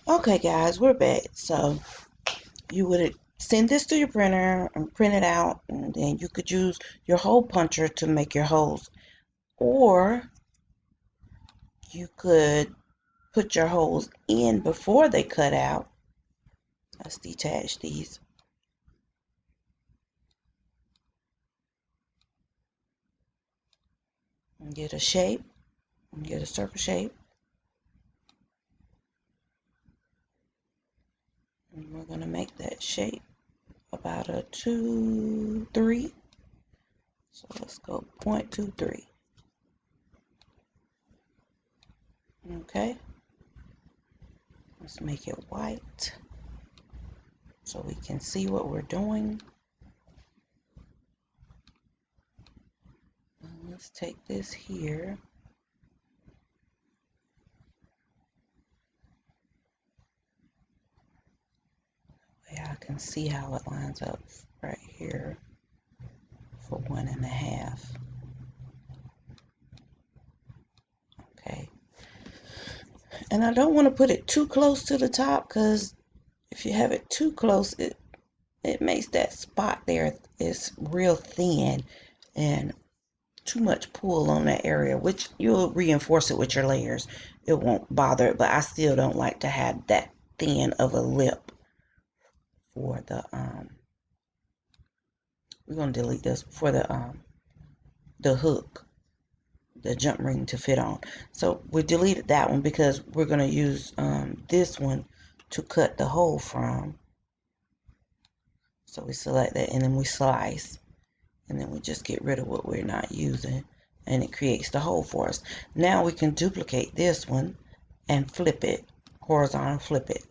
Okay, guys, we're back. So you would send this to your printer and print it out, and then you could use your hole puncher to make your holes, or you could put your holes in before they cut out. Let's detach these. And get a shape, and get a circle shape. And we're going to make that shape about a 2, 3. So let's go 0.23. Okay, let's make it white so we can see what we're doing. And let's take this here. Yeah, I can see how it lines up right here for 1.5. Okay, and I don't want to put it too close to the top, because if you have it too close, it makes that spot there is real thin and too much pull on that area, which you'll reinforce it with your layers. It won't bother it, but I still don't like to have that thin of a lip for the we're going to delete this for the hook, the jump ring to fit on. So we deleted that one because we're going to use this one to cut the hole from. So we select that, and then we slice, and then we just get rid of what we're not using, and it creates the hole for us. Now we can duplicate this one and flip it horizontal, flip it.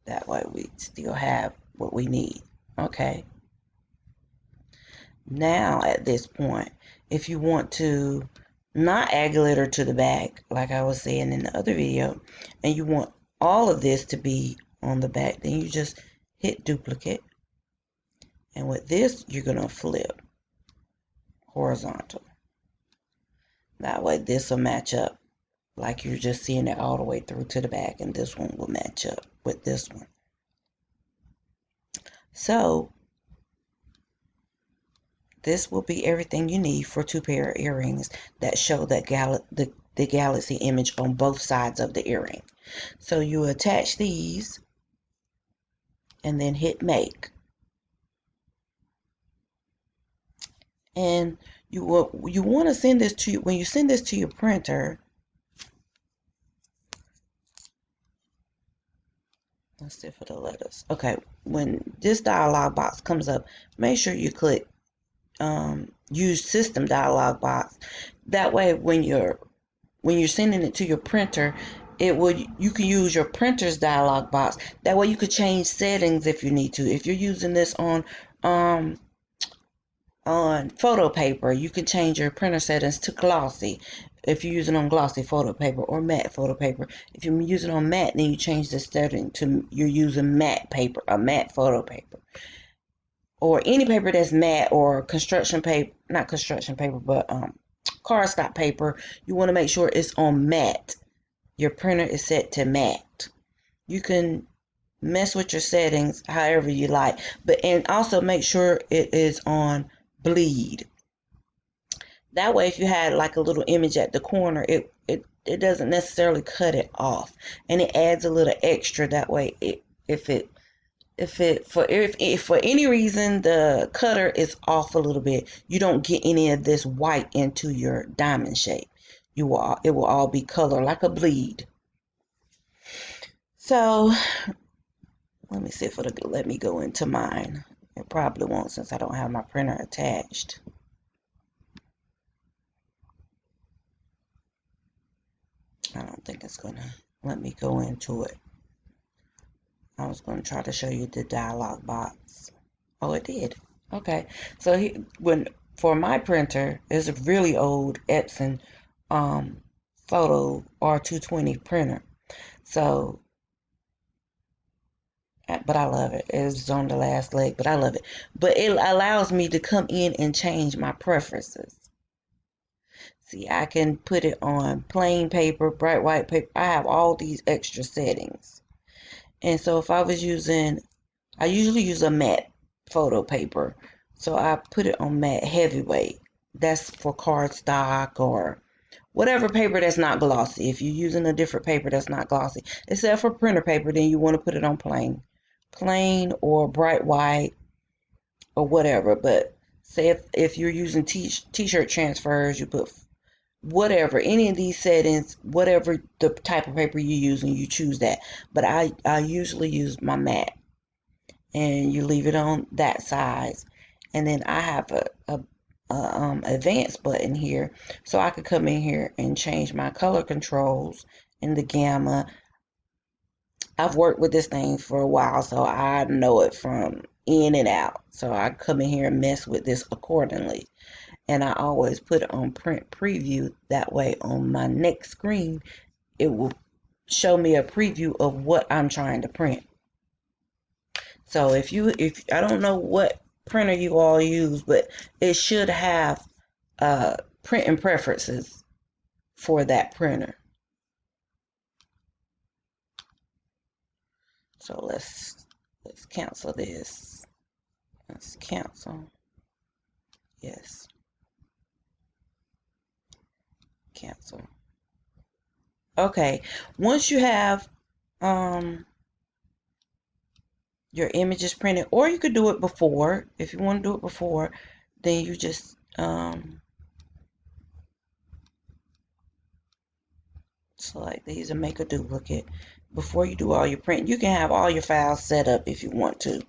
That way we still have what we need. Okay, now at this point, if you want to not add glitter to the back, like I was saying in the other video, and you want all of this to be on the back, then you just hit duplicate, and with this you're going to flip horizontal. That way this will match up like you're just seeing it all the way through to the back, and this one will match up with this one. So this will be everything you need for 2 pair of earrings that show that the galaxy image on both sides of the earring. So you attach these and then hit make. And you want to send this to, when you send this to your printer, let's see for the letters. Okay, when this dialog box comes up, make sure you click use system dialog box. That way when you're sending it to your printer, you can use your printer's dialog box. That way you could change settings if you need to. If you're using this on photo paper, you can change your printer settings to glossy if you're using on glossy photo paper, or matte photo paper. If you're using on matte, then you change the setting to you're using matte paper, a matte photo paper, or any paper that's matte, or construction paper, not construction paper, but cardstock paper. You want to make sure it's on matte. Your printer is set to matte. You can mess with your settings however you like, and also make sure it is on bleed. That way if you had like a little image at the corner, it doesn't necessarily cut it off, and it adds a little extra. That way if for any reason the cutter is off a little bit, you don't get any of this white into your diamond shape. It will all be color like a bleed. So let me see if it'll let me go into mine. It probably won't, since I don't have my printer attached. I don't think it's gonna let me go into it. I was gonna try to show you the dialog box. Oh, it did. Okay, so for my printer, it's a really old Epson Photo R220 printer. So, but I love it. It's on the last leg, but I love it. But it allows me to come in and change my preferences. See, I can put it on plain paper, bright white paper. I have all these extra settings. And so if I was using, I usually use a matte photo paper. So I put it on matte heavyweight. That's for cardstock or whatever paper that's not glossy. If you're using a different paper that's not glossy, except for printer paper, then you want to put it on plain or bright white or whatever. But say if you're using t-shirt transfers, you put whatever, any of these settings, whatever the type of paper you're using, you choose that. But I usually use my matte, and you leave it on that size. And then I have a advanced button here, so I could come in here and change my color controls in the gamma. I've worked with this thing for a while, so I know it from in and out. So I come in here and mess with this accordingly. And I always put it on print preview. That way on my next screen, it will show me a preview of what I'm trying to print. So if I don't know what printer you all use, but it should have printing preferences for that printer. So let's cancel this. Let's cancel. Yes. Cancel. Okay. Once you have your images printed, or you could do it before. If you want to do it before, then you just select these and make a duplicate. Before you do all your printing, you can have all your files set up if you want to.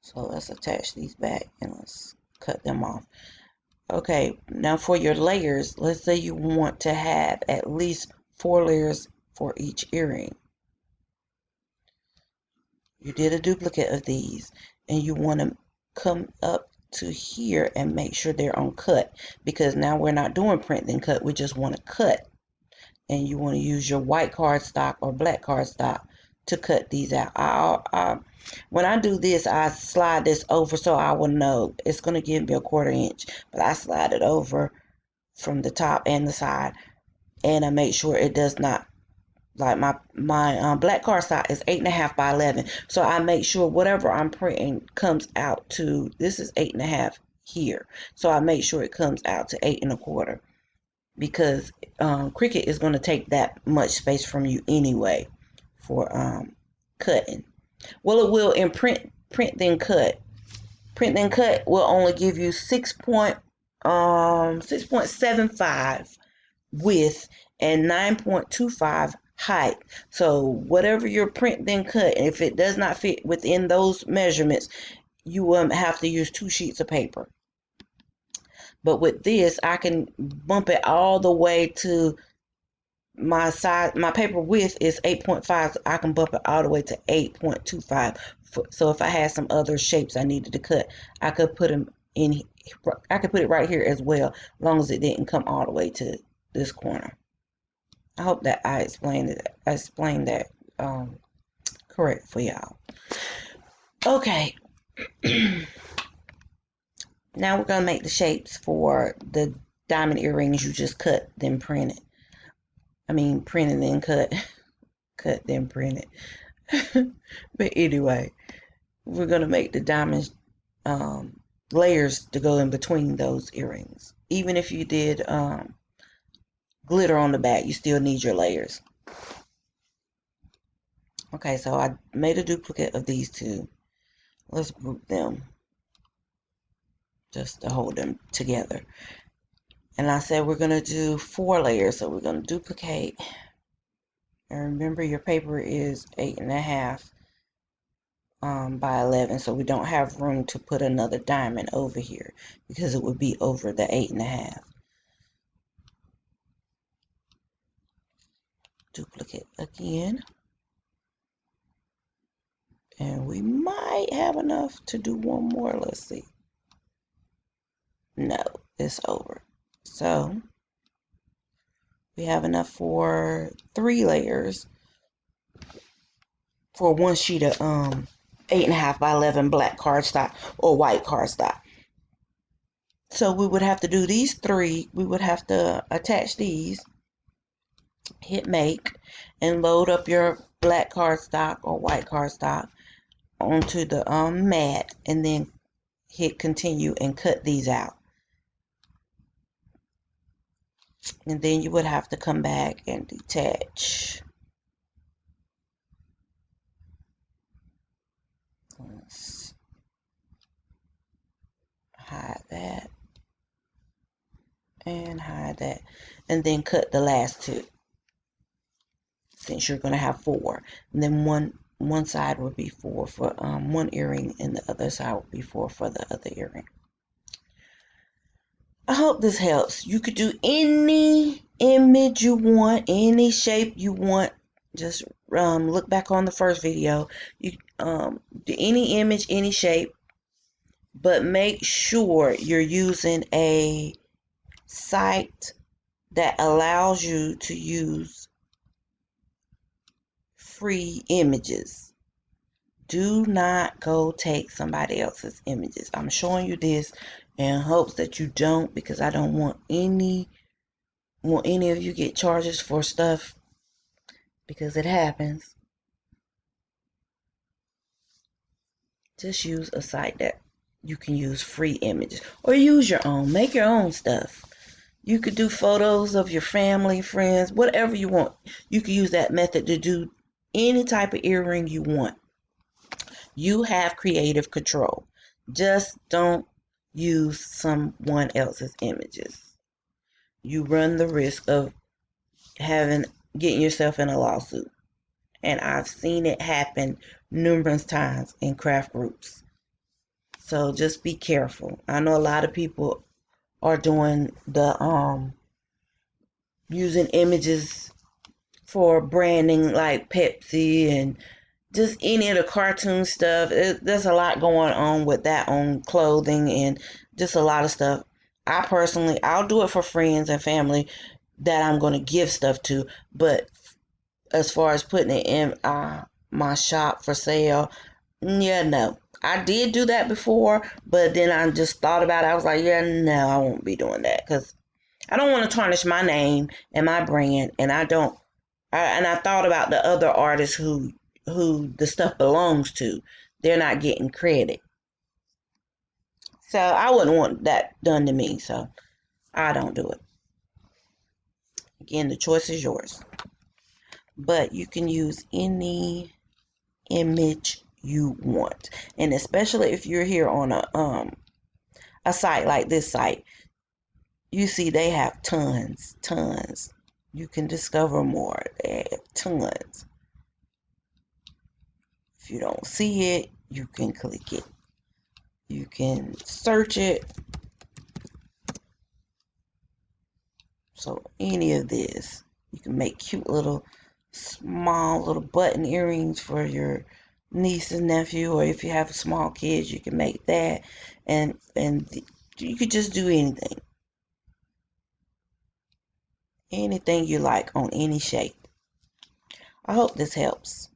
So let's attach these back and let's cut them off. Okay, now for your layers, let's say you want to have at least 4 layers for each earring. You did a duplicate of these, and you want to come up to here and make sure they're on cut, because now we're not doing print then cut, we just want to cut. And you want to use your white cardstock or black cardstock to cut these out. When I do this, I slide this over so I will know. It's going to give me a 1/4 inch, but I slide it over from the top and the side, and I make sure it does not, like my black cardstock is 8.5 by 11, so I make sure whatever I'm printing comes out to, this is 8.5 here, so I make sure it comes out to 8 1/4, because Cricut is going to take that much space from you anyway for cutting. Well, it will in print then cut. Print then cut will only give you 6.75 width and 9.25 height. So whatever your print then cut, if it does not fit within those measurements, you will have to use 2 sheets of paper. But with this, I can bump it all the way to my size. My paper width is 8.5, so I can bump it all the way to 8.25. So if I had some other shapes I needed to cut, I could put them in. I could put it right here as well, as long as it didn't come all the way to this corner. I hope that I explained that correct for y'all. Okay. Now we're gonna make the shapes for the diamond earrings you just cut then printed. Printed then cut. Cut then printed. But anyway, we're gonna make the diamond layers to go in between those earrings. Even if you did glitter on the back, you still need your layers. Okay, so I made a duplicate of these two. Let's group them just to hold them together. And I said we're going to do 4 layers, so we're going to duplicate. And remember, your paper is 8.5 by 11, so we don't have room to put another diamond over here because it would be over the 8.5. Duplicate again. And we might have enough to do one more. Let's see. No, it's over. So we have enough for 3 layers for 1 sheet of 8.5 by 11 black cardstock or white cardstock. So we would have to do these three. We would have to attach these, hit make, and load up your black cardstock or white cardstock onto the mat, and then hit continue and cut these out. And then you would have to come back and detach. Let's hide that and hide that, and then cut the last two, since you're going to have four. And then one side would be four for one earring, and the other side would be four for the other earring. I hope this helps. You could do any image you want, any shape you want. Just look back on the first video. You do any image, any shape, but make sure you're using a site that allows you to use free images. Do not go take somebody else's images. I'm showing you this in hopes that you don't, because I don't want any of you get charges for stuff, because it happens. Just use a site that you can use free images, or use your own. Make your own stuff. You could do photos of your family, friends, whatever you want. You could use that method to do any type of earring you want. You have creative control. Just don't use someone else's images. You run the risk of getting yourself in a lawsuit. And I've seen it happen numerous times in craft groups. So just be careful. I know a lot of people are doing the using images for branding, like Pepsi and just any of the cartoon stuff. There's a lot going on with that on clothing and just a lot of stuff. I'll do it for friends and family that I'm going to give stuff to, but as far as putting it in my shop for sale, yeah, no. I did do that before, but then I just thought about it. I was like, yeah, no, I won't be doing that, because I don't want to tarnish my name and my brand, and I thought about the other artists who the stuff belongs to. They're not getting credit. So I wouldn't want that done to me, so I don't do it. Again, the choice is yours. But you can use any image you want. And especially if you're here on a site like this site, you see they have tons. You can discover more. They have tons. If you don't see it, you can click it. You can search it. So any of this, you can make cute little small little button earrings for your niece and nephew, or if you have small kids, you can make that, and you could just do anything you like on any shape. I hope this helps.